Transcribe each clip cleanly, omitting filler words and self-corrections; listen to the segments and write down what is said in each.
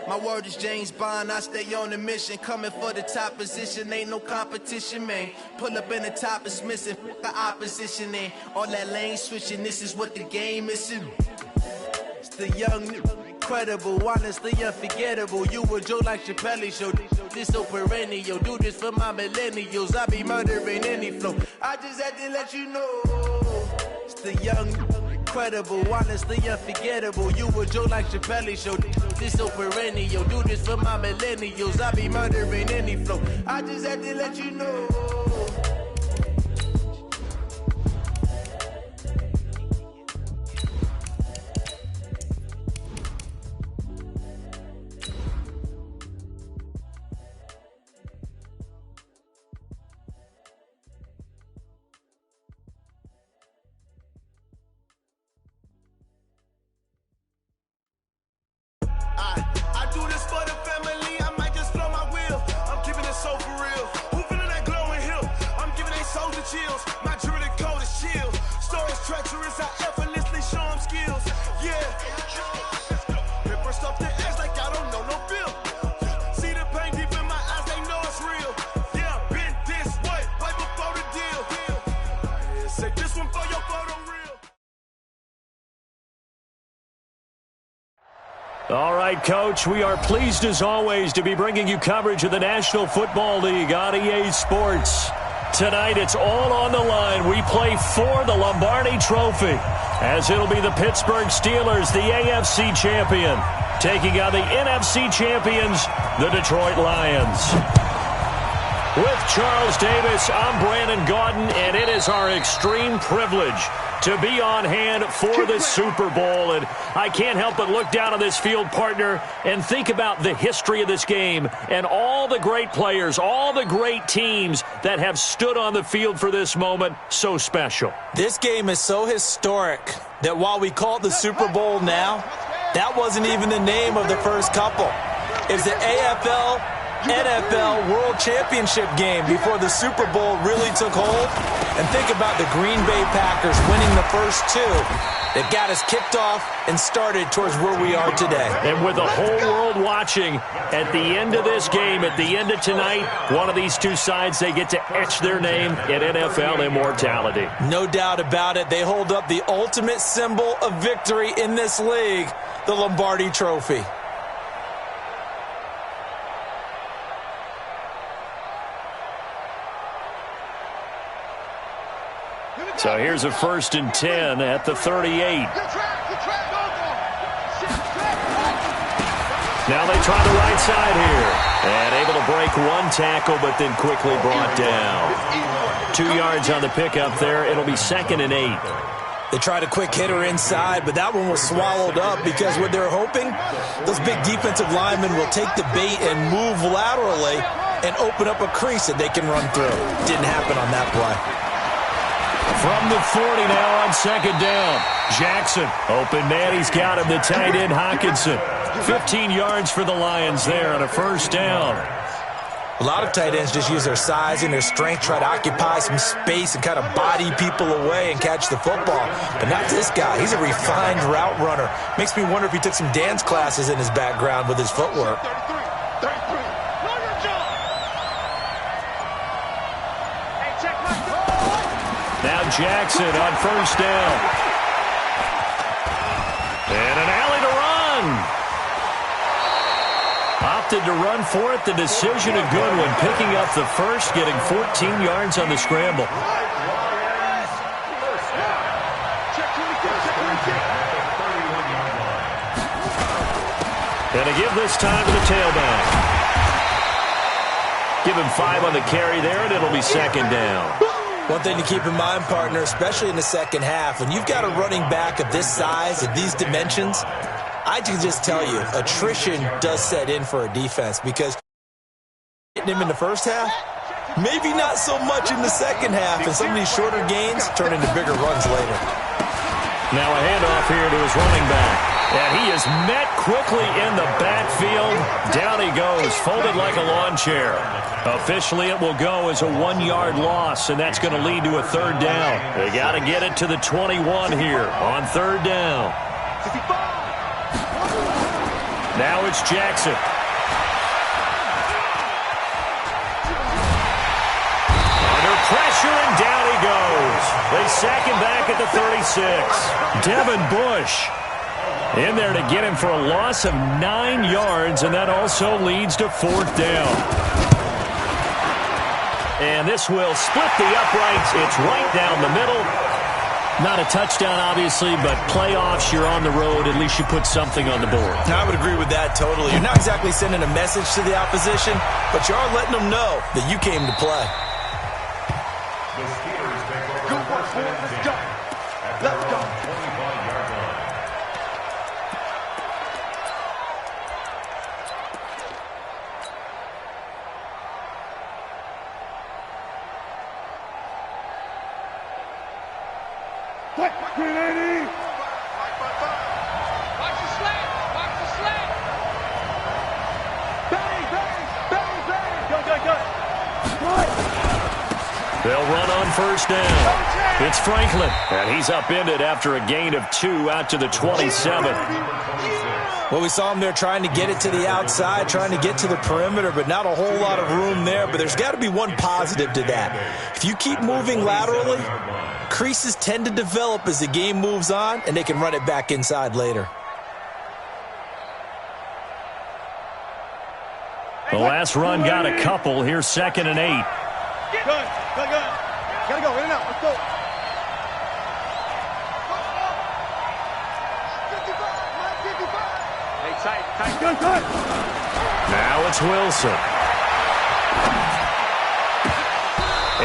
My word is James Bond, I stay on a mission. Coming for the top position, ain't no competition, man. Pull up in the top is missing, fuck the opposition, and all that lane switching, this is what the game is. It's the young, incredible, honestly unforgettable. You a Joe like Chappelle show, this so perennial. Do this for my millennials, I be murdering any flow. I just had to let you know. It's the young, incredible, honestly unforgettable. You a Joe like Chappelle show, this so perennial. Do this for my millennials, I be murdering any flow. I just had to let you know. I do this for the family, I might just blow my wheel. I'm keeping it so for real. Who feeling that glowing hill? I'm giving they souls the chills. My jewelry code is chill. Stories treacherous, I effortlessly show them skills. Yeah. Ripper stuff the edge like I don't know no feel. See the pain deep in my eyes, they know it's real. Yeah, been this way, right before the deal. Say this one for your photo reel. All right, Coach, we are pleased as always to be bringing you coverage of the National Football League on EA Sports. Tonight, it's all on the line. We play for the Lombardi Trophy, as it'll be the Pittsburgh Steelers, the AFC champion, taking on the NFC champions, the Detroit Lions. With Charles Davis, I'm Brandon Gaudin, and it is our extreme privilege to be on hand for the Super Bowl. And I can't help but look down on this field, partner, and think about the history of this game and all the great players, all the great teams that have stood on the field for this moment. So special. This game is so historic that while we call it the Super Bowl now, that wasn't even the name of the first couple. It's the AFL NFL World Championship game before the Super Bowl really took hold. And think about the Green Bay Packers winning the first two that got us kicked off and started towards where we are today. And with the whole world watching, at the end of this game, at the end of tonight, one of these two sides, they get to etch their name in NFL immortality. No doubt about it. They hold up the ultimate symbol of victory in this league, the Lombardi Trophy. So here's a 1st and 10 at the 38. Now they try the right side here. And able to break one tackle, but then quickly brought down. 2 yards on the pickup there. It'll be 2nd and 8. They tried a quick hitter inside, but that one was swallowed up because what they're hoping, those big defensive linemen will take the bait and move laterally and open up a crease that they can run through. Didn't happen on that play. From the 40 now on 2nd down. Jackson, open man, he's got him, the tight end Hockenson. 15 yards for the Lions there on a 1st down. A lot of tight ends just use their size and their strength, try to occupy some space and kind of body people away and catch the football. But not this guy. He's a refined route runner. Makes me wonder if he took some dance classes in his background with his footwork. Now Jackson on 1st down. And an alley to run. Opted to run for it. The decision a good one. Picking up the first, getting 14 yards on the scramble. And a give this time to the tailback. Give him 5 on the carry there, and it'll be 2nd down. One thing to keep in mind, partner, especially in the second half, when you've got a running back of this size, of these dimensions, I can just tell you, attrition does set in for a defense because hitting him in the first half, maybe not so much in the second half, and some of these shorter gains turn into bigger runs later. Now a handoff here to his running back. And he is met quickly in the backfield. Down he goes, folded like a lawn chair. Officially, it will go as a 1-yard loss, and that's going to lead to a 3rd down. They got to get it to the 21 here on 3rd down. Now it's Jackson. Under pressure, and down he goes. They sack him back at the 36. Devin Bush in there to get him for a loss of 9 yards, and that also leads to 4th down. And this will split the uprights. It's right down the middle. Not a touchdown, obviously, but playoffs, you're on the road. At least you put something on the board. I would agree with that totally. You're not exactly sending a message to the opposition, but you are letting them know that you came to play. Good work, boys. Let's go. Let's go. 25-yard line. What? 380. Watch the slant. Watch the slant. Bang, bang, bang, bang. Go. They'll run on 1st down. It's Franklin, and he's upended after a gain of 2 out to the 27. Well, we saw him there trying to get it to the outside, trying to get to the perimeter, but not a whole lot of room there. But there's got to be one positive to that. If you keep moving laterally, creases tend to develop as the game moves on, and they can run it back inside later. The last run got a couple. Here's 2nd and 8. Good. Gotta go. In and out. Let's go. 55. Hey, tight. Good. Now it's Wilson.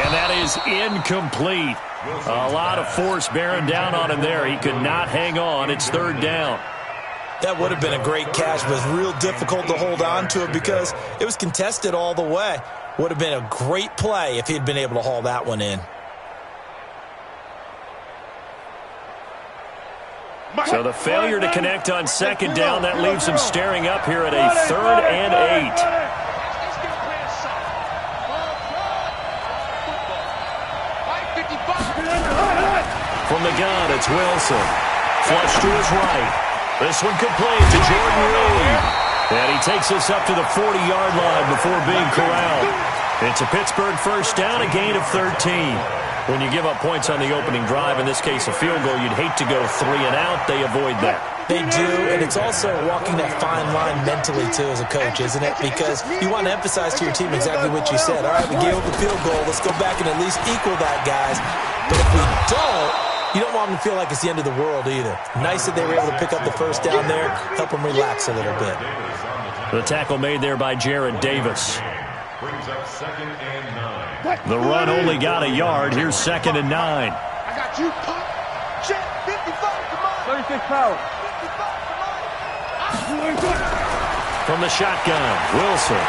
And that is incomplete. A lot of force bearing down on him there. He could not hang on. It's 3rd down. That would have been a great catch, but real difficult to hold on to it because it was contested all the way. Would have been a great play if he had been able to haul that one in. So the failure to connect on 2nd down, that leaves him staring up here at a 3rd and 8. From the gun, it's Wilson. Flush to his right. This one complete to Jordan Reed. And he takes us up to the 40-yard line before being corralled. It's a Pittsburgh 1st down, a gain of 13. When you give up points on the opening drive, in this case a field goal, you'd hate to go 3 and out. They avoid that. They do, and it's also walking that fine line mentally, too, as a coach, isn't it? Because you want to emphasize to your team exactly what you said. All right, we gave up a field goal. Let's go back and at least equal that, guys. But if we don't, you don't want them to feel like it's the end of the world either. Nice that they were able to pick up the 1st down there, help them relax a little bit. The tackle made there by Jared Davis. Brings up 2nd and 9. The run only got a yard. Here's 2nd and 9. I got you. Check. 55. Come on. 36 power. 55. Come on. From the shotgun, Wilson.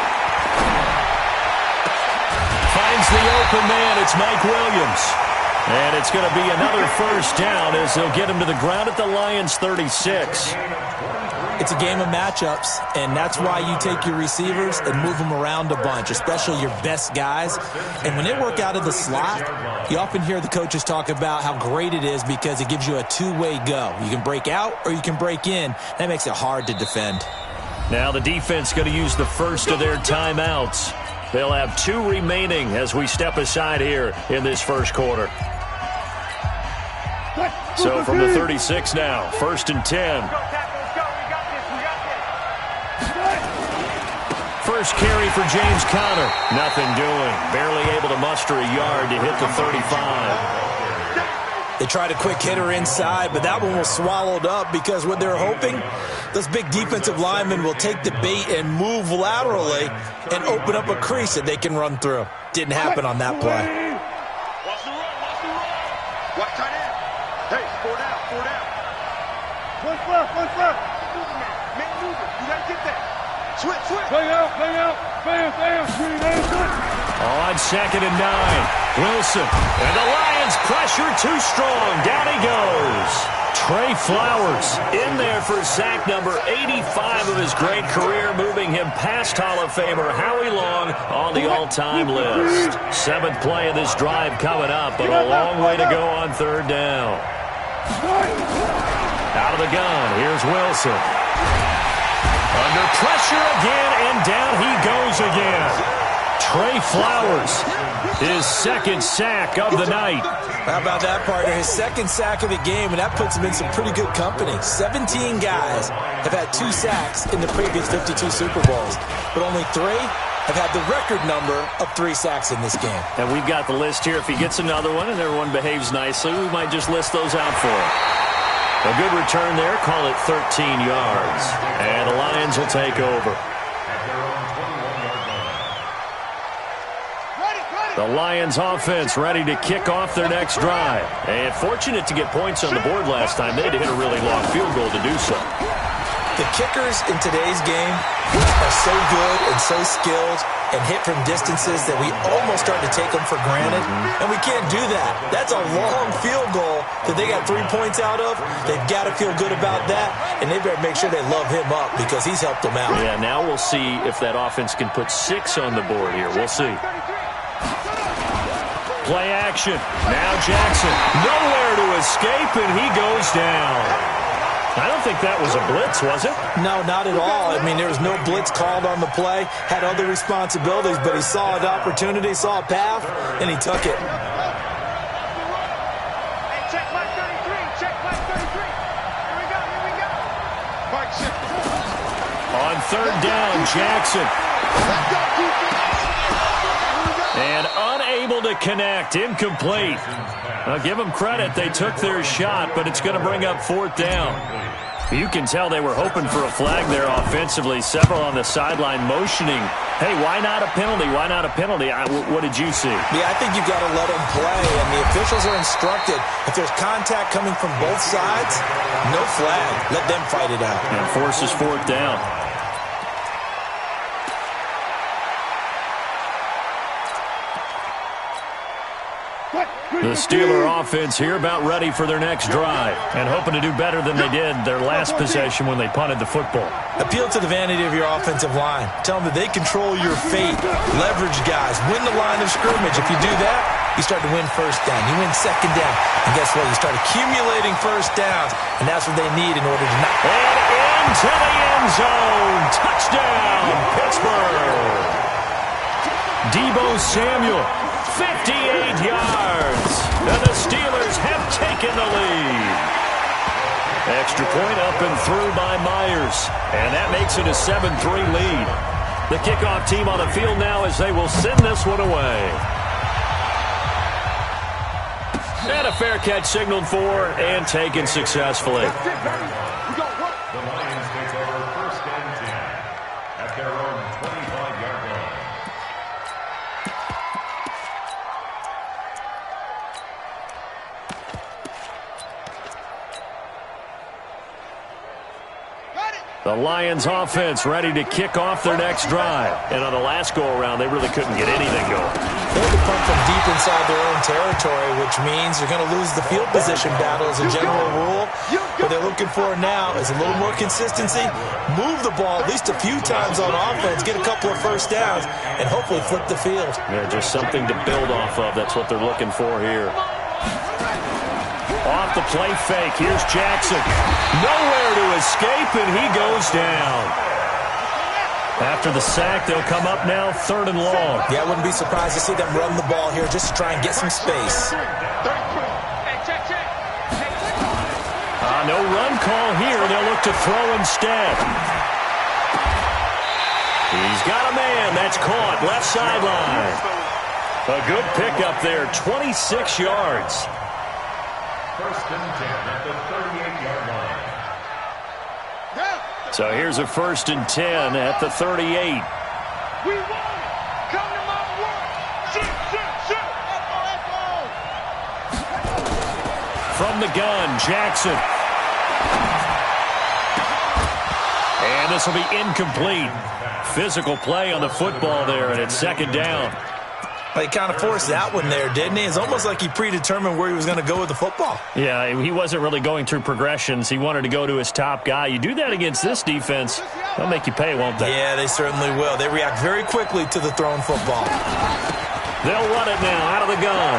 Finds the open man. It's Mike Williams. And it's going to be another 1st down as they'll get him to the ground at the Lions' 36. It's a game of matchups, and that's why you take your receivers and move them around a bunch, especially your best guys. And when they work out of the slot, you often hear the coaches talk about how great it is because it gives you a two-way go. You can break out or you can break in. That makes it hard to defend. Now the defense going to use the first of their timeouts. They'll have 2 remaining as we step aside here in this 1st quarter. So from the 36 now, 1st and 10. First carry for James Conner. Nothing doing. Barely able to muster a yard to hit the 35. They tried a quick hitter inside, but that one was swallowed up because what they're hoping, those big defensive linemen will take the bait and move laterally and open up a crease that they can run through. Didn't happen on that play. Watch the run. Watch tight end. Hey, 4 down. What's left? Man moving. You got to get that. Switch. Bang out. Bam. 380. On 2nd and 9, Wilson. And the Lions pressure too strong. Down he goes. Trey Flowers in there for sack number 85 of his great career, moving him past Hall of Famer Howie Long on the all-time list. 7th play of this drive coming up, but a long way to go on 3rd down. Out of the gun, here's Wilson. A Under pressure again, and down he goes again. Trey Flowers, his second sack of the night. How about that, partner? His second sack of the game, and that puts him in some pretty good company. 17 guys have had 2 sacks in the previous 52 Super Bowls, but only 3 have had the record number of 3 sacks in this game. And we've got the list here. If he gets another one and everyone behaves nicely, we might just list those out for him. A good return there. Call it 13 yards. And the Lions will take over. The Lions offense ready to kick off their next drive. And fortunate to get points on the board last time. They had to hit a really long field goal to do so. The kickers in today's game are so good and so skilled and hit from distances that we almost start to take them for granted. And we can't do that. That's a long field goal that they got 3 points out of. They've got to feel good about that, and they better make sure they love him up because he's helped them out. Yeah, now we'll see if that offense can put 6 on the board here. We'll see. Play action. Now Jackson. Nowhere to escape, and he goes down. I don't think that was a blitz, was it? No, not at all. I mean, there was no blitz called on the play. Had other responsibilities, but he saw an opportunity, saw a path, and he took it. Hey, check my 33. Check my 33. Here we go. Here we go. Mark 6. On third down, Jackson. Let's go, defense. And unable to connect. Incomplete. Now, give them credit. They took their shot, but it's going to bring up fourth down. You can tell they were hoping for a flag there offensively. Several on the sideline motioning. Hey, why not a penalty? Why not a penalty? What did you see? Yeah, I think you've got to let them play, and the officials are instructed. If there's contact coming from both sides, no flag. Let them fight it out. And forces fourth down. The Steeler offense here about ready for their next drive and hoping to do better than they did their last possession when they punted the football. Appeal to the vanity of your offensive line. Tell them that they control your fate. Leverage guys. Win the line of scrimmage. If you do that, you start to win first down. You win second down. And guess what? You start accumulating first downs, and that's what they need in order to not... And into the end zone. Touchdown, Pittsburgh. Deebo Samuel. 58 yards, and the Steelers have taken the lead. Extra point up and through by Myers, and that makes it a 7-3 lead. The kickoff team on the field now as they will send this one away. And a fair catch signaled for and taken successfully. The Lions take over first and 10 at their own 25-yard line. The Lions offense ready to kick off their next drive. And on the last go-around, they really couldn't get anything going. They had to punt from deep inside their own territory, which means they're going to lose the field position battle as a general rule. What they're looking for now is a little more consistency, move the ball at least a few times on offense, get a couple of first downs, and hopefully flip the field. Yeah, just something to build off of. That's what they're looking for here. Off the play fake. Here's Jackson. Nowhere to escape, and he goes down. After the sack, they'll come up now 3rd and long. Yeah, I wouldn't be surprised to see them run the ball here just to try and get some space. No run call here. They'll look to throw instead. He's got a man. That's caught. Left sideline. A good pickup there. 26 yards. First and 10 at the 38-yard line. So here's a 1st and 10 at the 38. We won it. Come to my work. Shoot, shoot, shoot. From the gun, Jackson. And this will be incomplete. Physical play on the football there, and it's 2nd down. He kind of forced that one there, didn't he? It's almost like he predetermined where he was going to go with the football. Yeah, he wasn't really going through progressions. He wanted to go to his top guy. You do that against this defense, they'll make you pay, won't they? Yeah, they certainly will. They react very quickly to the thrown football. They'll run it now out of the gun.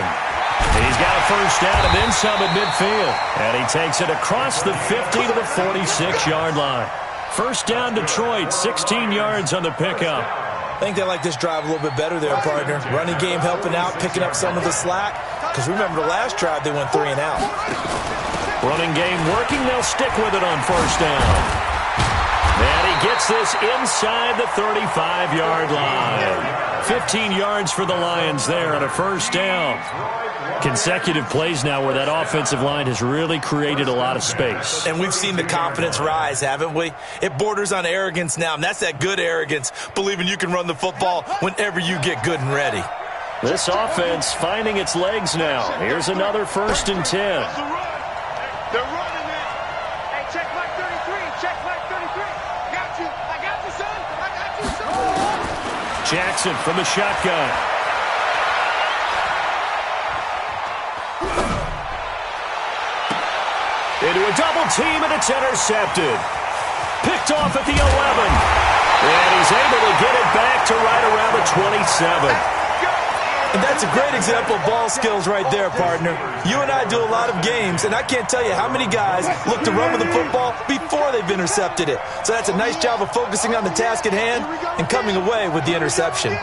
He's got a first down and then some at midfield. And he takes it across the 50 to the 46-yard line. First down, Detroit, 16 yards on the pickup. I think they like this drive a little bit better there, partner. Running game helping out, picking up some of the slack. Because remember the last drive, they went 3 and out. Running game working. They'll stick with it on first down. And he gets this inside the 35-yard line. 15 yards for the Lions there on a first down. Consecutive plays now where that offensive line has really created a lot of space. And we've seen the confidence rise, haven't we? It borders on arrogance now, and that's that good arrogance, believing you can run the football whenever you get good and ready. This offense finding its legs now. Here's another 1st and 10. They're running it. Hey, check flag 33. Check flag 33. Got you. I got you, son. I got you, son. Jackson from the shotgun. Into a double team, and it's intercepted. Picked off at the 11. And he's able to get it back to right around the 27. And that's a great example of ball skills right there, partner. You and I do a lot of games, and I can't tell you how many guys look to run with the football before they've intercepted it. So that's a nice job of focusing on the task at hand and coming away with the interception.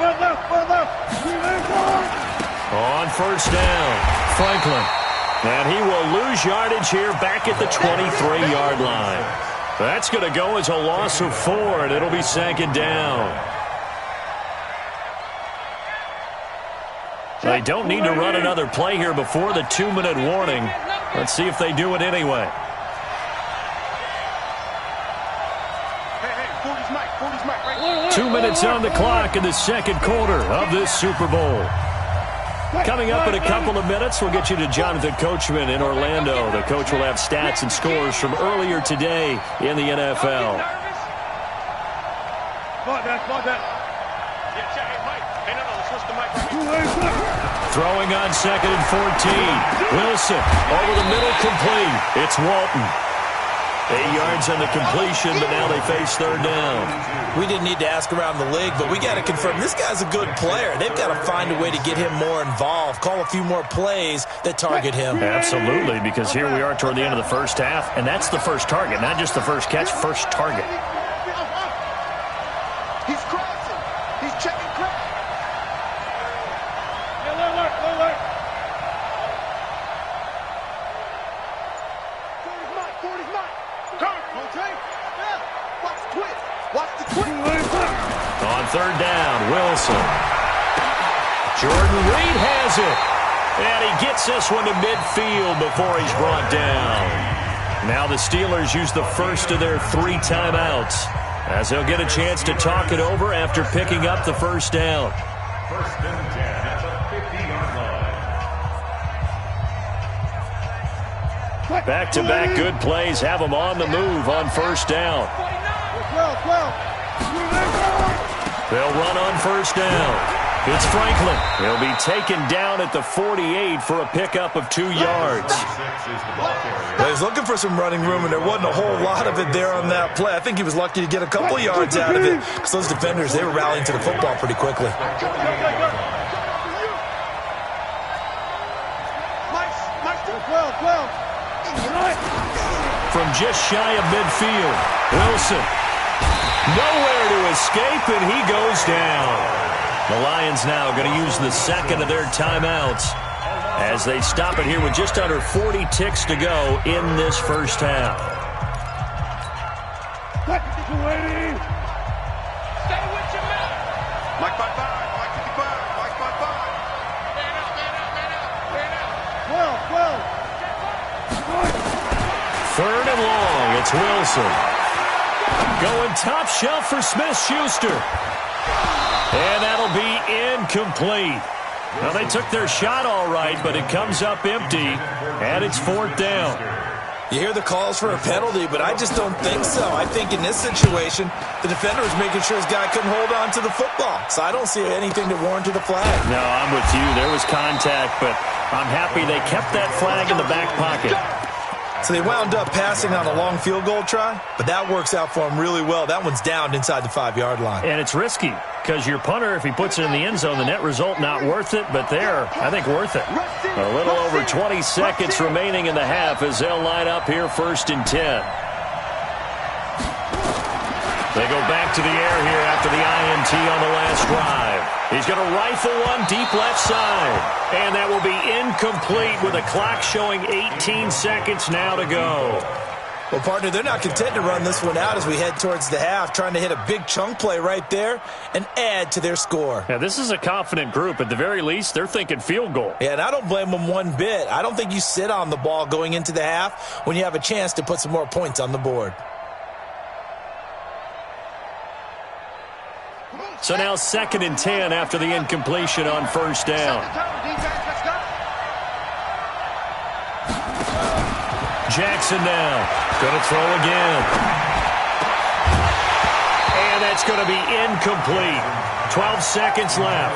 On first down, Franklin. And he will lose yardage here back at the 23-yard line. That's going to go as a loss of 4, and it'll be 2nd down. They don't need to run another play here before the 2-minute warning. Let's see if they do it anyway. Hey, 40's Mike. 40's Mike, right? 2 minutes on the clock in the 2nd quarter of this Super Bowl. Coming up in a couple of minutes, we'll get you to Jonathan Coachman in Orlando. The coach will have stats and scores from earlier today in the NFL. Throwing on 2nd and 14. Wilson over the middle, complete. It's Walton. 8 yards on the completion, but now they face 3rd down. We didn't need to ask around the league, but we got to confirm this guy's a good player. They've got to find a way to get him more involved, call a few more plays that target him. Absolutely, because here we are toward the end of the first half, and that's the first target, not just the first catch, first target. He's crossing. He's checking cross. Alert. 40's Mike. Come. Okay. Yeah. Watch the twist. Watch the twist. On 3rd down, Wilson. Jordan Reed has it. And he gets this one to midfield before he's brought down. Now the Steelers use the first of their 3 timeouts, as they'll get a chance to talk it over after picking up the first down. 1st and 10 at the 50-yard line. Back-to-back good plays have them on the move on first down. They'll run on first down. It's Franklin. He'll be taken down at the 48 for a pickup of 2 yards. Well, he's looking for some running room, and there wasn't a whole lot of it there on that play. I think he was lucky to get a couple of yards out of it, because those defenders, they were rallying to the football pretty quickly. From just shy of midfield, Wilson. Nowhere to escape, and he goes down. The Lions now going to use the 2nd of their timeouts as they stop it here with just under 40 ticks to go in this first half. Stay with your man. Mike 5-5. Mike 55. Mike 5-5. Man out. 3rd and long. It's Wilson. Going top shelf for Smith-Schuster. And that'll be incomplete. Well, they took their shot all right, but it comes up empty, and it's 4th down. You hear the calls for a penalty, but I just don't think so. I think in this situation, the defender was making sure his guy couldn't hold on to the football. So I don't see anything to warrant the flag. No, I'm with you. There was contact, but I'm happy they kept that flag in the back pocket. So they wound up passing on a long field goal try, but that works out for them really well. That one's down inside the 5-yard line. And it's risky because your punter, if he puts it in the end zone, the net result not worth it, but there, I think worth it. A little over 20 seconds remaining in the half as they'll line up here 1st and 10. They go back to the air here after the INT on the last drive. He's going to rifle one deep left side. And that will be incomplete with the clock showing 18 seconds now to go. Well, partner, they're not content to run this one out as we head towards the half, trying to hit a big chunk play right there and add to their score. Yeah, this is a confident group. At the very least, they're thinking field goal. Yeah, and I don't blame them one bit. I don't think you sit on the ball going into the half when you have a chance to put some more points on the board. So now 2nd and 10 after the incompletion on first down. Jackson now. Going to throw again. And that's going to be incomplete. 12 seconds left.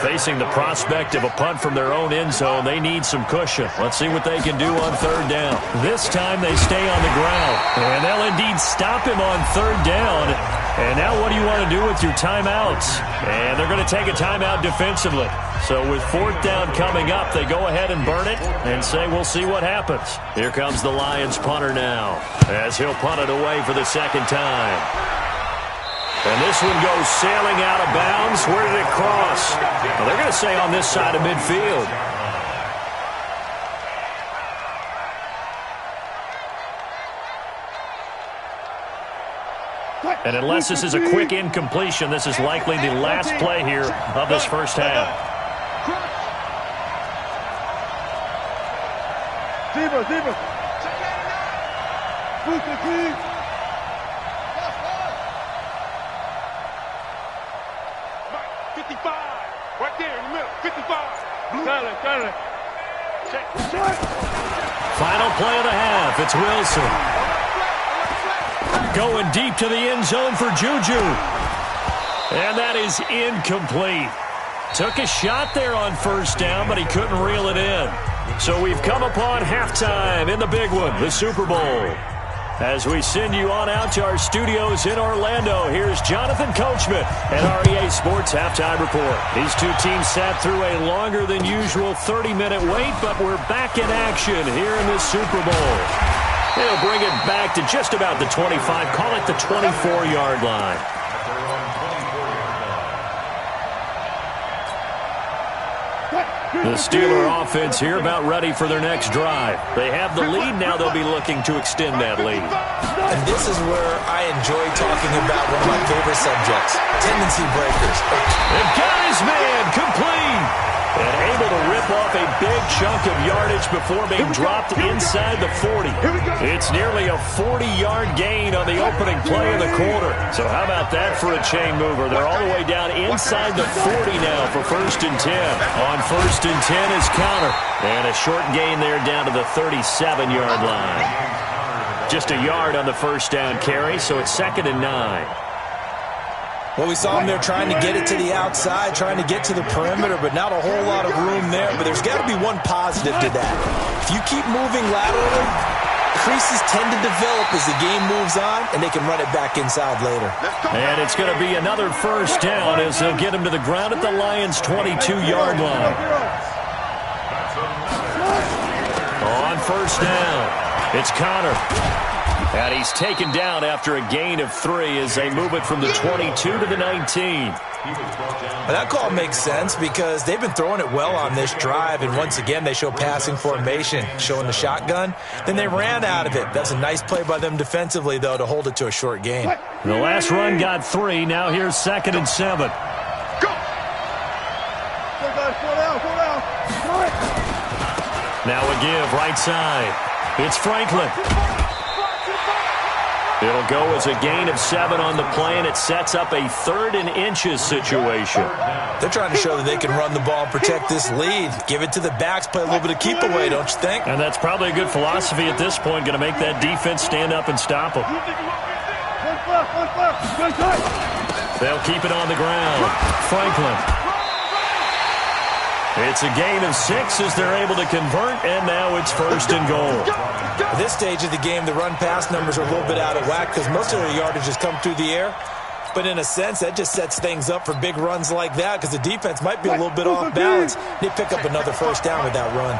Facing the prospect of a punt from their own end zone, they need some cushion. Let's see what they can do on 3rd down. This time they stay on the ground. And they'll indeed stop him on 3rd down. And now what do you want to do with your timeouts? And they're going to take a timeout defensively. So with 4th down coming up, they go ahead and burn it and say we'll see what happens. Here comes the Lions punter now as he'll punt it away for the 2nd time. And this one goes sailing out of bounds. Where did it cross? Well, they're going to say on this side of midfield. And unless this is a quick incompletion, this is likely the last play here of this first half. Zebra. Booster, 55. Right there in the middle. 55. Got it. Check. Final play of the half. It's Wilson. Going deep to the end zone for Juju. And that is incomplete. Took a shot there on first down, but he couldn't reel it in. So we've come upon halftime in the big one, the Super Bowl. As we send you on out to our studios in Orlando, here's Jonathan Coachman at REA Sports Halftime Report. These two teams sat through a longer than usual 30-minute wait, but we're back in action here in the Super Bowl. They'll bring it back to just about the 25, call it the 24-yard line. The Steeler offense here about ready for their next drive. They have the lead. Now they'll be looking to extend that lead. And this is where I enjoy talking about one of my favorite subjects, tendency breakers. They've got his man complete. And able to rip off a big chunk of yardage before being dropped inside the 40. It's nearly a 40-yard gain on the opening play of the quarter. So how about that for a chain mover? They're all the way down inside the 40 now for 1st and 10. On 1st and 10 is counter. And a short gain there down to the 37-yard line. Just a yard on the first down carry, so it's 2nd and 9. Well, we saw them there trying to get it to the outside, trying to get to the perimeter, but not a whole lot of room there. But there's got to be one positive to that. If you keep moving laterally, creases tend to develop as the game moves on, and they can run it back inside later. And it's going to be another first down as they'll get him to the ground at the Lions' 22-yard line. On first down, it's Connor. And he's taken down after a gain of 3 as they move it from the 22 to the 19. Well, that call makes sense because they've been throwing it well on this drive, and once again they show passing formation, showing the shotgun. Then they ran out of it. That's a nice play by them defensively, though, to hold it to a short gain. The last run got 3. Now here's 2nd and 7. Go! Now a give right side. It's Franklin. It'll go as a gain of 7 on the play, and it sets up a 3rd and inches situation. They're trying to show that they can run the ball and protect this lead. Give it to the backs, play a little bit of keep away, don't you think? And that's probably a good philosophy at this point, going to make that defense stand up and stop them. They'll keep it on the ground. Franklin. It's a gain of 6 as they're able to convert, and now it's 1st and goal. At this stage of the game, the run-pass numbers are a little bit out of whack because most of their yardage has come through the air. But in a sense, that just sets things up for big runs like that because the defense might be a little bit off balance. They pick up another first down with that run.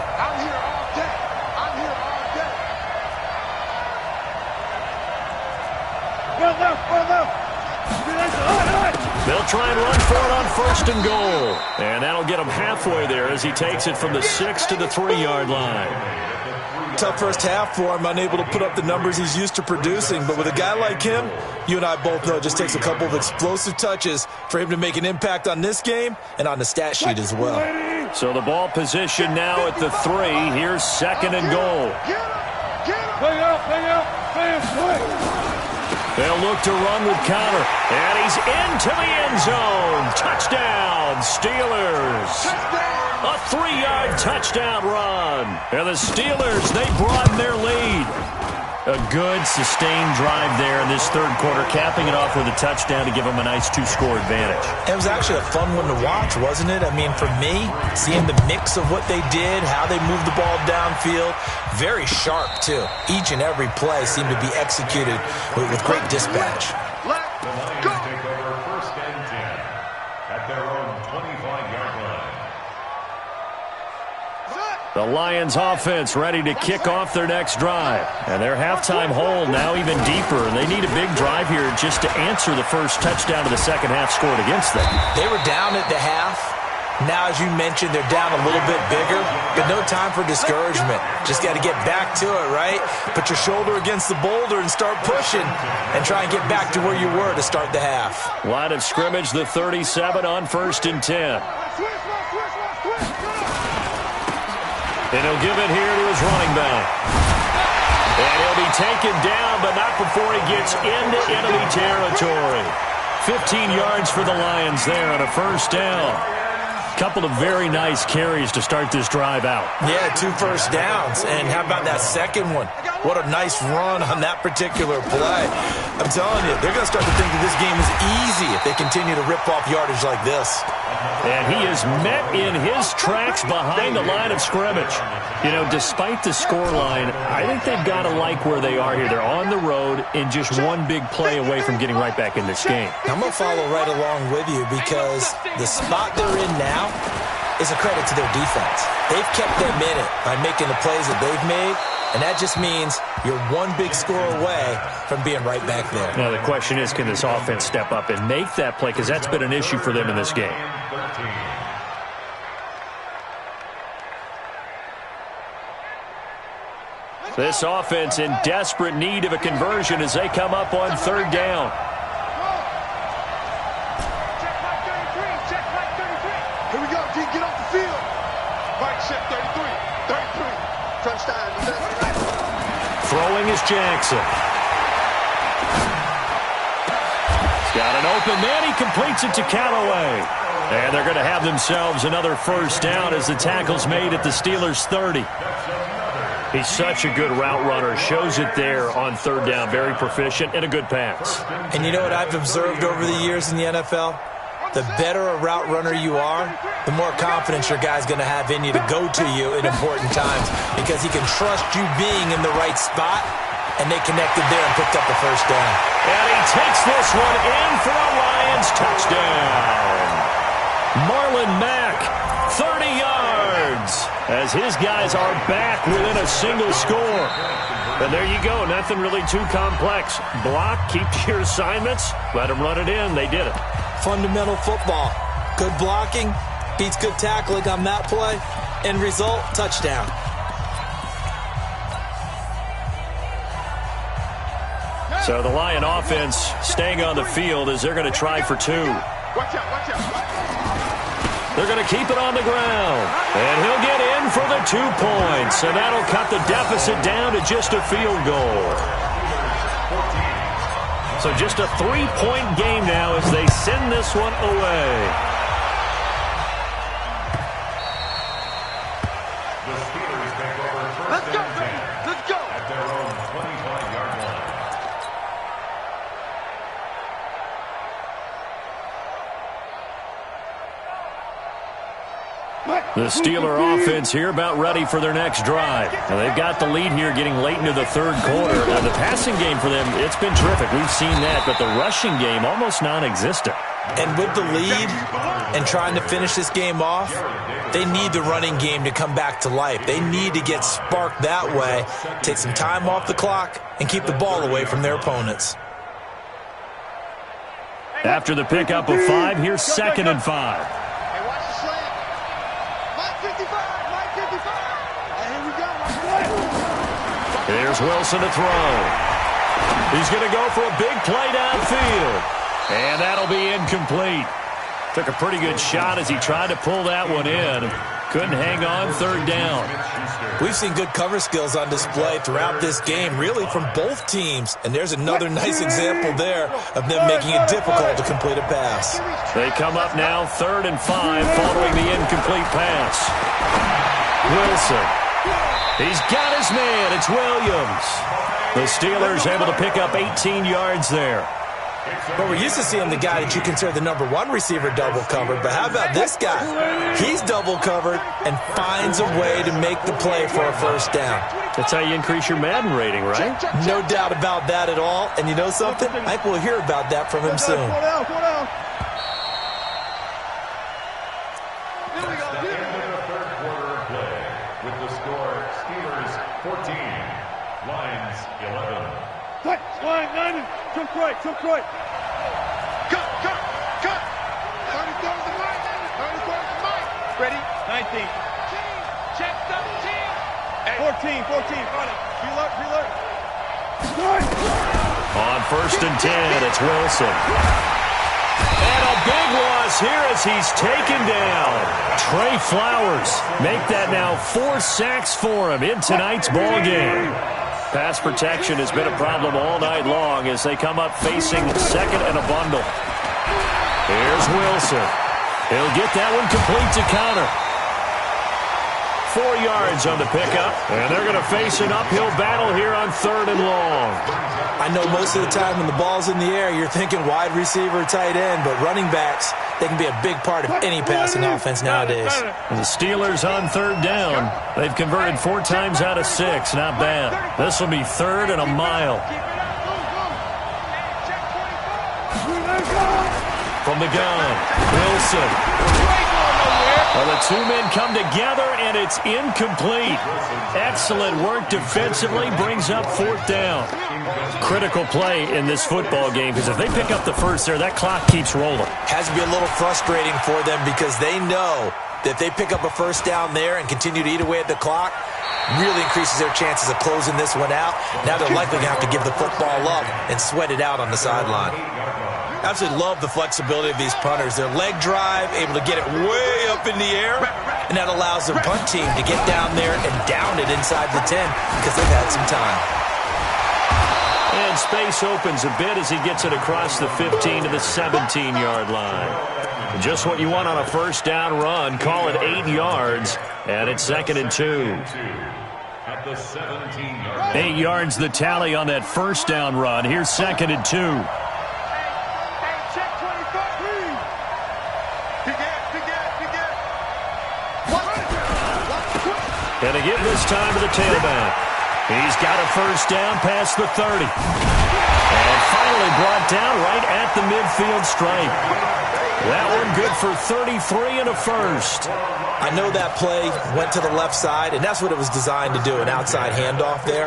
They'll try and run for it on 1st and goal. And that'll get him halfway there as he takes it from the 6 to the 3-yard line. Tough first half for him, unable to put up the numbers he's used to producing. But with a guy like him, you and I both know it just takes a couple of explosive touches for him to make an impact on this game and on the stat sheet as well. So the ball position now at the 3. Here's 2nd and goal. They'll look to run with Conner. And he's into the end zone. Touchdown, Steelers. A 3-yard touchdown run. And the Steelers, they broaden their lead. A good, sustained drive there in this third quarter, capping it off with a touchdown to give them a nice 2-score advantage. It was actually a fun one to watch, wasn't it? I mean, for me, seeing the mix of what they did, how they moved the ball downfield, very sharp, too. Each and every play seemed to be executed with great dispatch. The Lions take over 1st and 10 at their own 25-yard line. The Lions offense ready to kick off their next drive. And their halftime hole now even deeper. And they need a big drive here just to answer the first touchdown of the second half scored against them. They were down at the half. Now, as you mentioned, they're down a little bit bigger. But no time for discouragement. Just got to get back to it, right? Put your shoulder against the boulder and start pushing. And try and get back to where you were to start the half. Line of scrimmage, the 37 on 1st and 10. And he'll give it here to his running back. And he'll be taken down, but not before he gets into enemy territory. 15 yards for the Lions there on a 1st down. Couple of very nice carries to start this drive out. Yeah, 2 first downs. And how about that second one? What a nice run on that particular play. I'm telling you, they're going to start to think that this game is easy if they continue to rip off yardage like this. And he is met in his tracks behind the line of scrimmage. You know, despite the scoreline, I think they've got to like where they are here. They're on the road and just one big play away from getting right back in this game. I'm going to follow right along with you because the spot they're in now is a credit to their defense. They've kept them in it by making the plays that they've made, and that just means you're one big score away from being right back there. Now, the question is, can this offense step up and make that play? Because that's been an issue for them in this game. This offense in desperate need of a conversion as they come up on 3rd down. Check back 33. Here we go, D. Get off the field. Right check 33. 33. Touchdown. Throwing is Jackson. He's got an open man. He completes it to Callaway. And they're going to have themselves another 1st down as the tackle's made at the Steelers' 30. He's such a good route runner. Shows it there on 3rd down. Very proficient and a good pass. And you know what I've observed over the years in the NFL? The better a route runner you are, the more confidence your guy's going to have in you to go to you in important times because he can trust you being in the right spot, and they connected there and picked up the 1st down. And he takes this one in for a Lions touchdown. Marlon Mack, 30 yards, as his guys are back within a single score. And there you go, nothing really too complex. Block, keep your assignments, let them run it in. They did it. Fundamental football. Good blocking beats good tackling on that play. End result, touchdown. So the Lion offense staying on the field as they're going to try for 2. Watch out. They're going to keep it on the ground. And he'll get in for the 2 points. And that'll cut the deficit down to just a field goal. So just a 3-point game now as they send this one away. The Steelers take over 1st and 10. Let's go. At their own 25-yard line. The Steeler offense here about ready for their next drive. Now they've got the lead here getting late into the 3rd quarter. Now the passing game for them, it's been terrific. We've seen that, but the rushing game almost non-existent. And with the lead and trying to finish this game off, they need the running game to come back to life. They need to get sparked that way, take some time off the clock, and keep the ball away from their opponents. After the pickup of 5, here's 2nd and 5. Hey, watch the slant. Mike 55, Mike 55. And here we go. Here's Wilson to throw. He's going to go for a big play downfield. And that'll be incomplete. Took a pretty good shot as he tried to pull that one in. Couldn't hang on, 3rd down. We've seen good cover skills on display throughout this game, really from both teams. And there's another nice example there of them making it difficult to complete a pass. They come up now 3rd and 5 following the incomplete pass. Wilson. He's got his man. It's Williams. The Steelers able to pick up 18 yards there. But we're used to seeing the guy that you consider the number 1 receiver double covered. But how about this guy? He's double covered and finds a way to make the play for a 1st down. That's how you increase your Madden rating, right? No doubt about that at all. And you know something? I think we'll hear about that from him soon. Go down. Here we go. The end of the 3rd quarter of play with the score Steelers 14, Lions 11. Cut. Line 90. Took right. Cut. 30 towards the right. 30 towards the right. Ready? 19. Check 17. 14. Pre-alert. On 1st and 10, it's Wilson. And a big loss here as he's taken down. Trey Flowers make that now 4 sacks for him in tonight's ball game. Pass protection has been a problem all night long as they come up facing 2nd and a bundle. Here's Wilson. He'll get that one complete to counter. 4 yards on the pickup, and they're going to face an uphill battle here on 3rd and long. I know most of the time when the ball's in the air, you're thinking wide receiver, tight end, but running backs, they can be a big part of any passing offense nowadays. The Steelers on 3rd down. They've converted 4 times out of 6. Not bad. This will be 3rd and a mile. From the gun, Wilson. Well, the 2 men come together, and it's incomplete. Excellent work defensively, brings up 4th down. Critical play in this football game, because if they pick up the 1st there, that clock keeps rolling. Has to be a little frustrating for them because they know that if they pick up a 1st down there and continue to eat away at the clock, really increases their chances of closing this one out. Now they're likely going to have to give the football up and sweat it out on the sideline. Absolutely love the flexibility of these punters. Their leg drive, able to get it way up in the air, and that allows their punt team to get down there and down it inside the 10 because they've had some time. And space opens a bit as he gets it across the 15 to the 17-yard line. Just what you want on a 1st down run. Call it 8 yards, and it's 2nd and 2. At the 17-yard 8 yards the tally on that 1st down run. Here's 2nd and 2. And a give this time to the tailback. He's got a 1st down past the 30. And finally brought down right at the midfield stripe. That one good for 33 and a 1st. I know that play went to the left side, and that's what it was designed to do, an outside handoff there.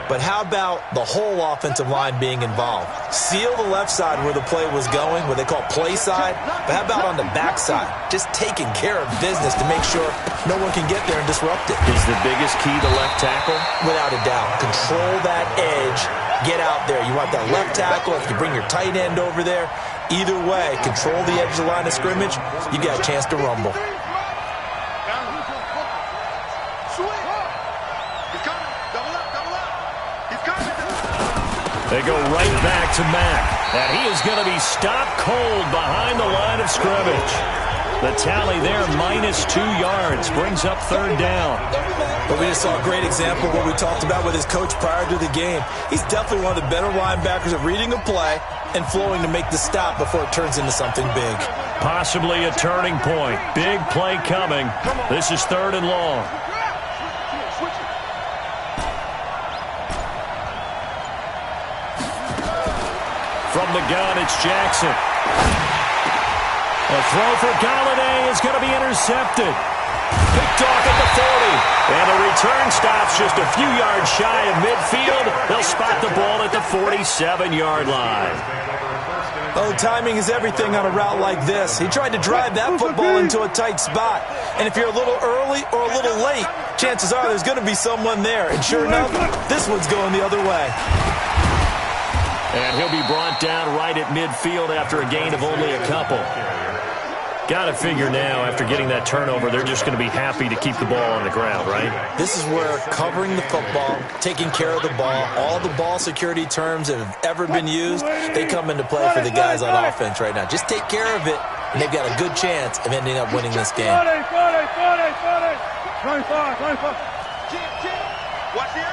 But how about the whole offensive line being involved? Seal the left side where the play was going, what they call play side. But how about on the back side? Just taking care of business to make sure no one can get there and disrupt it. Is the biggest key the left tackle? Without a doubt. Control that edge. Get out there. You want that left tackle. If you bring your tight end over there, either way, control the edge of the line of scrimmage, you got a chance to rumble. They go right back to Mack. And he is going to be stopped cold behind the line of scrimmage. The tally there, -2 yards, brings up 3rd down. But we just saw a great example of what we talked about with his coach prior to the game. He's definitely one of the better linebackers at reading a play and flowing to make the stop before it turns into something big. Possibly a turning point. Big play coming. This is 3rd and long. From the gun, it's Jackson. A throw for Galladay is going to be intercepted. Picked off at the 40. And the return stops just a few yards shy of midfield. They'll spot the ball at the 47-yard line. Oh, timing is everything on a route like this. He tried to drive that football into a tight spot. And if you're a little early or a little late, chances are there's going to be someone there. And sure enough, this one's going the other way. And he'll be brought down right at midfield after a gain of only a couple. Got to figure now, after getting that turnover, they're just going to be happy to keep the ball on the ground, right? This is where covering the football, taking care of the ball, all the ball security terms that have ever been used, they come into play for the guys on offense right now. Just take care of it, and they've got a good chance of ending up winning this game. Watch the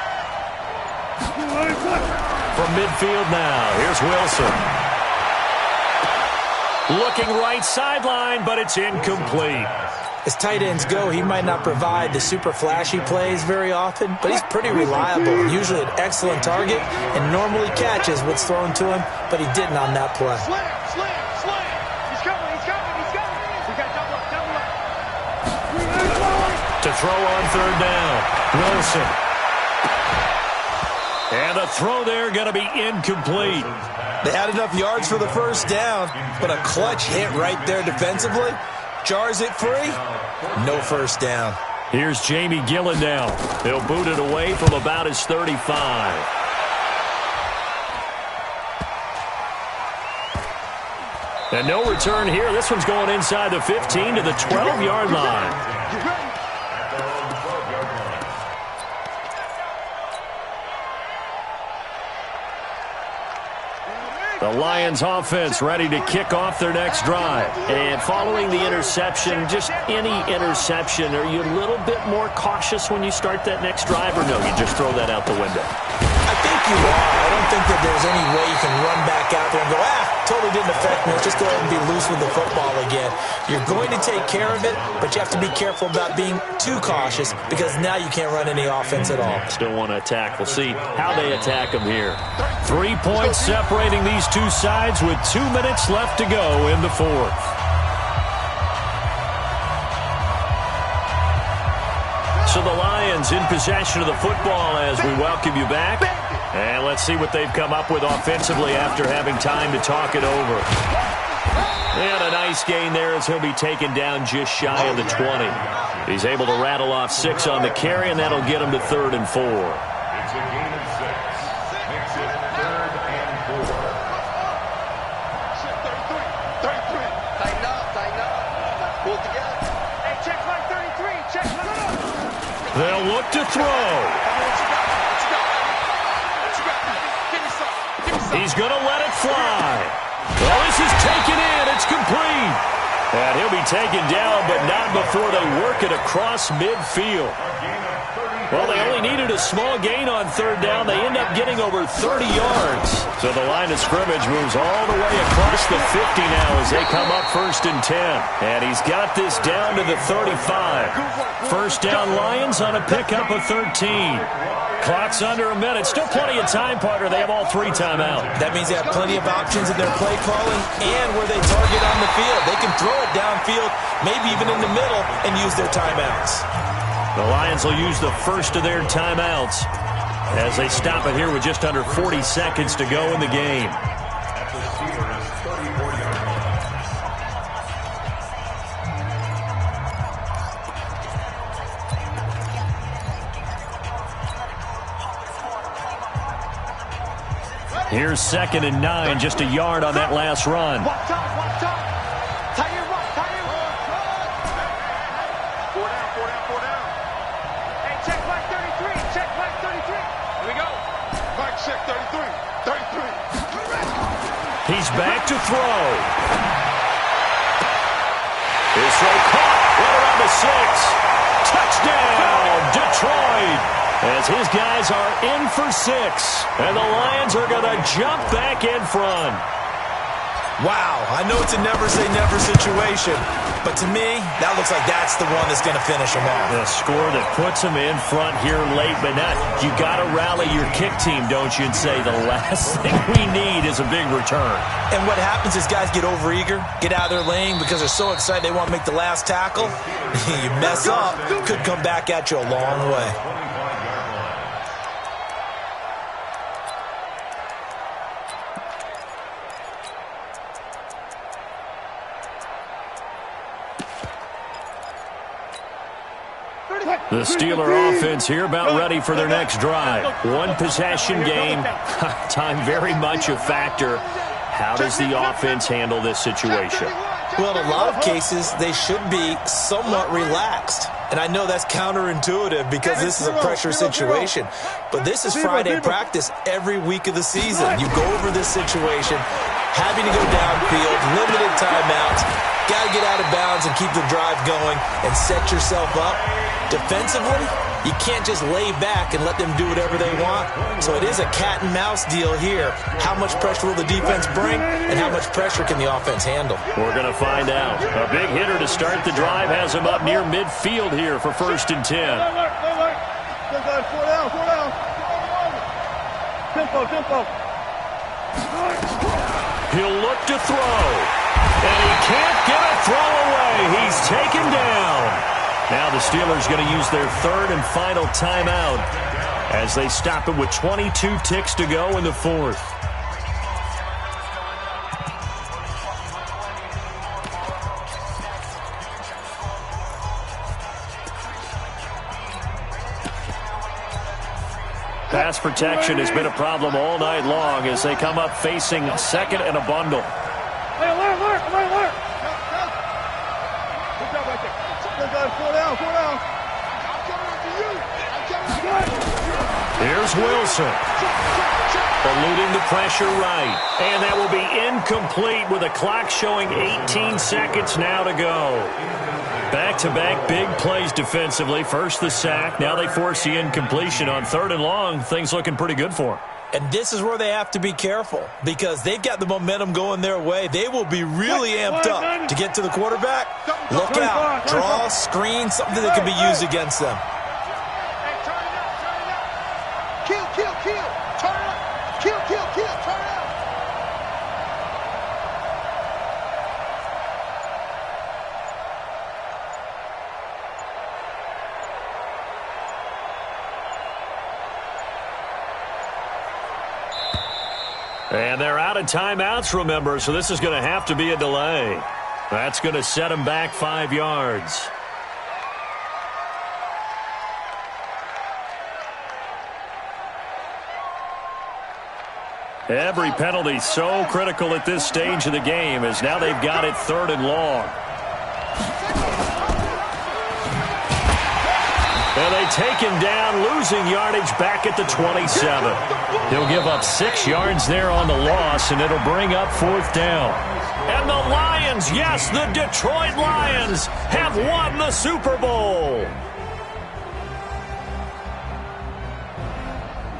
From midfield now, here's Wilson. Looking right sideline, but it's incomplete. As tight ends go, he might not provide the super flashy plays very often, but he's pretty reliable, usually an excellent target, and normally catches what's thrown to him, but he didn't on that play. Slam. He's coming. We got double up. To throw on third down, Wilson. And the throw there going to be incomplete. They had enough yards for the first down, but a clutch hit right there defensively. Jars it free, no first down. Here's Jamie Gillen now. He'll boot it away from about his 35. And no return here. This one's going inside the 15 to the 12-yard line. The Lions offense ready to kick off their next drive. And following the interception, just any interception, are you a little bit more cautious when you start that next drive, or no, you just throw that out the window? I think you are. I don't think that there's any way you can run back out there and go, totally didn't affect me. Let's just go ahead and be loose with the football again. You're going to take care of it, but you have to be careful about being too cautious because now you can't run any offense at all. Still want to attack. We'll see how they attack them here. 3 points separating these two sides with 2 minutes left to go in the fourth. So the Lions in possession of the football as we welcome you back. And let's see what they've come up with offensively after having time to talk it over. And a nice gain there as he'll be taken down just shy of the 20. He's able to rattle off 6 on the carry, and that'll get him to 3rd and 4. It's a gain of 6. Makes it 3rd and 4. 33. Tighten up. Pull together. Hey, check my 33. Check my. They'll look to throw. He's going to let it fly. Well, this is taken in. It's complete. And he'll be taken down, but not before they work it across midfield. Well, they only needed a small gain on 3rd down. They end up getting over 30 yards. So the line of scrimmage moves all the way across the 50 now as they come up 1st and 10. And he's got this down to the 35. First down Lions on a pickup of 13. Clock's under a minute. Still plenty of time, partner. They have all 3 timeouts. That means they have plenty of options in their play calling and where they target on the field. They can throw it downfield, maybe even in the middle, and use their timeouts. The Lions will use the first of their timeouts as they stop it here with just under 40 seconds to go in the game. Here's 2nd and 9, just a yard on that last run. Walk top. Tie your rock. 4 down. Hey, check my 33. Here we go. Mike, check 33. He's back to throw. His throw caught right around the 6. Touchdown, Detroit. As his guys are in for 6. And the Lions are going to jump back in front. Wow, I know it's a never-say-never situation, but to me, that looks like that's the one that's going to finish them off. The score that puts them in front here late, but not. You got to rally your kick team, don't you, and say the last thing we need is a big return. And what happens is guys get overeager, get out of their lane because they're so excited they want to make the last tackle. You mess up, could come back at you a long way. The Steeler offense here about ready for their next drive. One possession game. Time very much a factor. How does the offense handle this situation? Well, in a lot of cases, they should be somewhat relaxed. And I know that's counterintuitive because this is a pressure situation. But this is Friday practice every week of the season. You go over this situation, having to go downfield, limited timeouts, got to get out of bounds and keep the drive going and set yourself up. Defensively, you can't just lay back and let them do whatever they want. So it is a cat and mouse deal here. How much pressure will the defense bring, and how much pressure can the offense handle? We're going to find out. A big hitter to start the drive has him up near midfield here for 1st and 10. He'll look to throw, and he can't get a throw away. He's taken down. Now the Steelers going to use their 3rd and final timeout as they stop it with 22 ticks to go in the 4th. Pass protection has been a problem all night long as they come up facing 2nd and a bundle. Hey, alert. Good job right there. Four down. I'm coming after you. Here's Wilson. Eluding the pressure right. And that will be incomplete with a clock showing 18 seconds now to go. Back-to-back big plays defensively. First the sack. Now they force the incompletion on 3rd and long. Things looking pretty good for them. And this is where they have to be careful because they've got the momentum going their way. They will be really amped up to get to the quarterback. Look out. Draw, screen, something that can be used against them. Kill. Turn it up. Kill. Turn it up. And they're out of timeouts, remember, so this is going to have to be a delay. That's going to set them back 5 yards. Every penalty so critical at this stage of the game as now they've got it 3rd and long. And they take him down, losing yardage back at the 27. He'll give up 6 yards there on the loss, and it'll bring up 4th down. And the Lions, yes, the Detroit Lions have won the Super Bowl.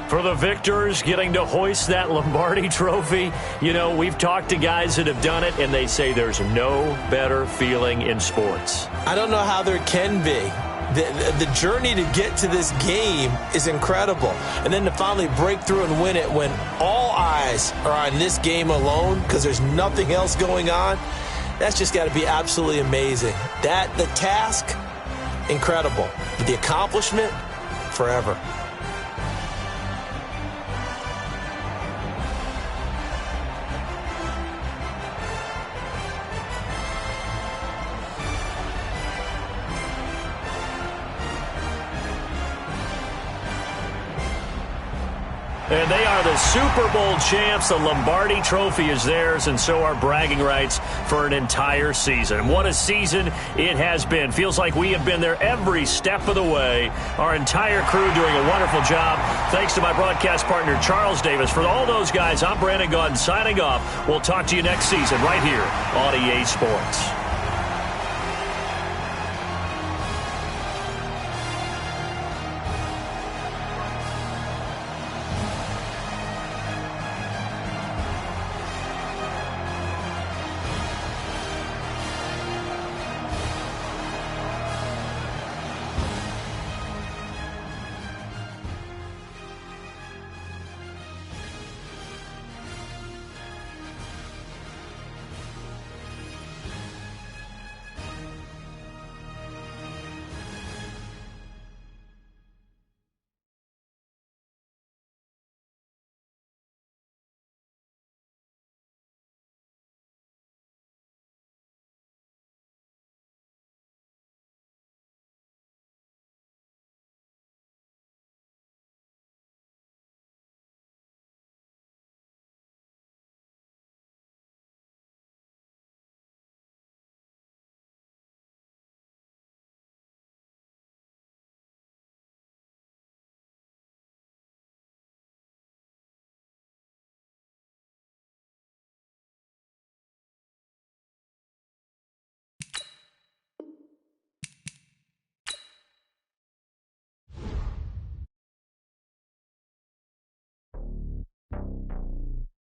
For the victors, getting to hoist that Lombardi trophy, you know, we've talked to guys that have done it, and they say there's no better feeling in sports. I don't know how there can be. The journey to get to this game is incredible. And then to finally break through and win it when all eyes are on this game alone because there's nothing else going on, that's just got to be absolutely amazing. The task, incredible. But the accomplishment, forever. And they are the Super Bowl champs. The Lombardi Trophy is theirs, and so are bragging rights for an entire season. What a season it has been. Feels like we have been there every step of the way. Our entire crew doing a wonderful job. Thanks to my broadcast partner, Charles Davis. For all those guys, I'm Brandon Gaudin signing off. We'll talk to you next season right here on EA Sports.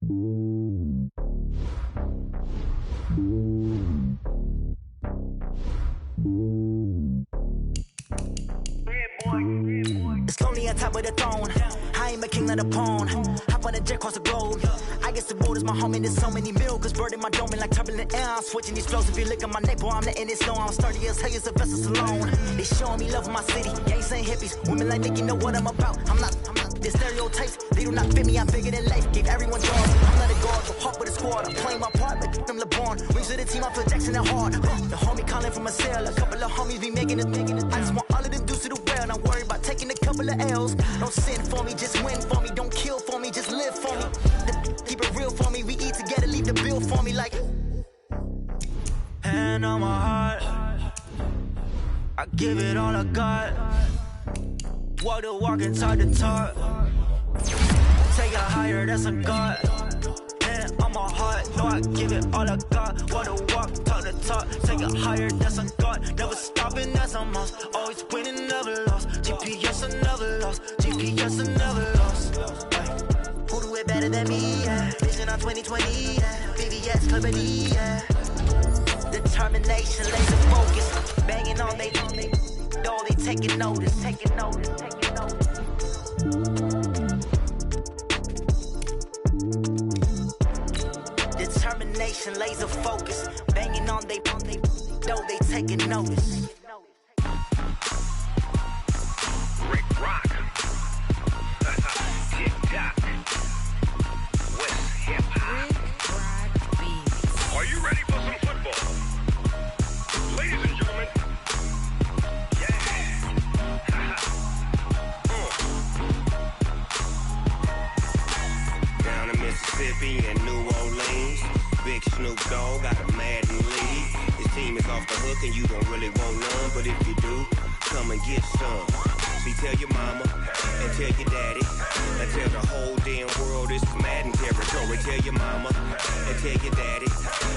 It's lonely on top of the throne. I am a king, not a pawn. Hop on a jet across the globe. I guess the world is my home and there's so many milk. Bird in my dome and like turbulent air. I'm switching these flows. If you look at my neck, boy, I'm letting it snow. I'm sturdy as hell as a vessel alone. They showing me love in my city. Gangs ain't hippies. Women like Nick, you know what I'm about. I'm not. The stereotypes, they do not fit me. I'm bigger than life. Gave everyone jobs. I'm not a guard, but hawk with a squad. I'm playing my part, like them LeBron. Rings to the team, I feel Jackson and hard. The homie calling from a cell. A couple of homies be making it. I just want all of them dudes to do well. Not worry about taking a couple of L's. Don't sin for me, just win for me. Don't kill for me, just live for me. Keep it real for me. We eat together, leave the bill for me like. Hand on my heart, I give it all I got. Walk the walk and talk the talk. Take it higher, that's a God. Hand on my heart, know I give it all I got. Walk the walk, talk the talk. Take it higher, that's a God. Never stopping, that's a must. Always winning, never lost. GPS, I never lost. GPS, I never lost. Who do it better than me? Yeah. Vision on 2020. Yeah. VVS, Company. Yeah. Determination, laser focus. Banging on they. No, they taking notice. Taking notice. Taking notice. Determination, laser focus. Banging on they. No, they taking notice. Rick Rock. Tick-tock. West hip-hop. Are you ready for some football? Ladies and gentlemen. Down in Mississippi and New Orleans, Big Snoop Dogg got a Madden lead. His team is off the hook and you don't really want none, but if you do, come and get some. See, tell your mama and tell your daddy and tell the whole damn world this is Madden territory. Tell your mama and tell your daddy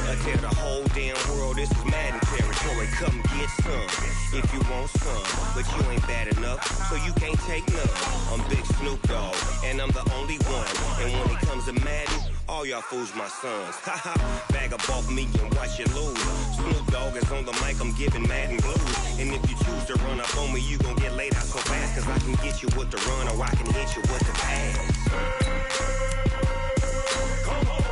and tell the whole damn world this is Madden territory. Come get some if you want some, but you ain't bad enough, so you can't take none. I'm Big Snoop Dogg and I'm the only one. And when it comes to Madden, all y'all fools my sons. Haha, bag up off me and watch you lose. Snoop Dogg is on the mic, I'm giving Madden blues. And if you choose to run up on me, you gon' get laid out so fast. Cause I can get you with the run or I can hit you with the pass. Come on.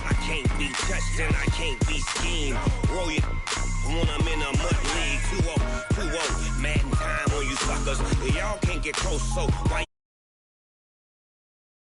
I can't be touched and I can't be schemed. Roll it when I'm in a mud league. 2-0, 2-0, Madden time on you suckers. Y'all can't get close, so why